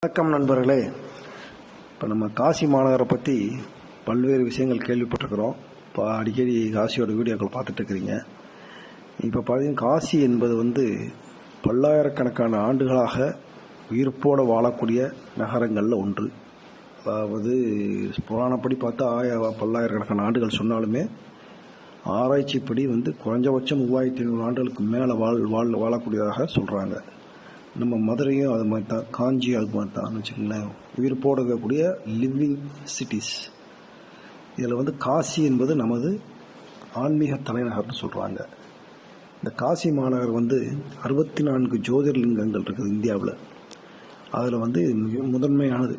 வணக்கம் நண்பர்களே. இப்போ நம்ம காசி மாநகரை பற்றி பல்வேறு விஷயங்கள் கேள்விப்பட்டிருக்கிறோம். இப்போ அடிக்கடி காசியோட வீடியோக்கள் பார்த்துட்ருக்கிறீங்க. இப்போ பார்த்தீங்கன்னா காசி என்பது பல்லாயிரக்கணக்கான ஆண்டுகளாக உயிர்ப்போடு வாழக்கூடிய நகரங்களில் ஒன்று. அதாவது புராணப்படி பார்த்தா பல்லாயிரக்கணக்கான ஆண்டுகள் சொன்னாலுமே ஆராய்ச்சிப்படி குறைஞ்சபட்சம் 3500 ஆண்டுகளுக்கு மேலே வாழக்கூடியதாக சொல்கிறாங்க. நம்ம மதுரையும் அது மாதிரி தான், காஞ்சியும் அது மாதிரி தான் வச்சுக்கோங்களேன். உயிர்ப்போடு இருக்கக்கூடிய லிவிங் சிட்டிஸ். இதில் காசி என்பது நமது ஆன்மீக தலைநகர்னு சொல்கிறாங்க. இந்த காசி மாநகர் 64 ஜோதிர்லிங்கங்கள் இருக்குது இந்தியாவில். அதில் மிக முதன்மையானது.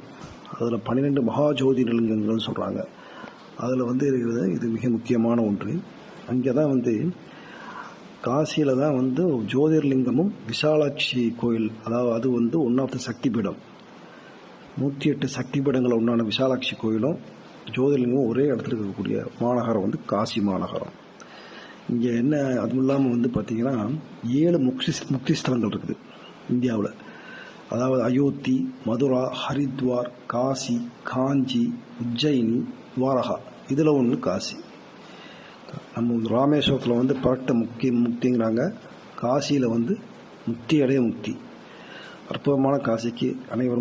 அதில் 12 மகா ஜோதிர்லிங்கங்கள்னு சொல்கிறாங்க. அதில் இருக்கிறது இது மிக முக்கியமான ஒன்று. அங்கே தான் காசியில் தான் ஜோதிர்லிங்கமும் விசாலாட்சி கோயில், அதாவது அது ஒன் ஆஃப் த சக்தி பீடம். 108 சக்தி பீடங்களில் ஒன்றான விசாலாட்சி கோயிலும் ஜோதிர்லிங்கமும் ஒரே இடத்துல இருக்கக்கூடிய மாநகரம் காசி மாநகரம். இங்கே என்ன அதுவும் இல்லாமல் பார்த்திங்கன்னா 7 முக்தி ஸ்தலங்கள் இருக்குது இந்தியாவில். அதாவது அயோத்தி, மதுரா, ஹரித்வார், காசி, காஞ்சி, உஜ்ஜயினி, துவாரகா. இதில் ஒன்று காசி. நம்ம ராமேஸ்வரத்தில் பரட்ட முக்திங்கிறாங்க. காசியில் முக்தி அடைய முக்தி. அற்புதமான காசிக்கு அனைவரும்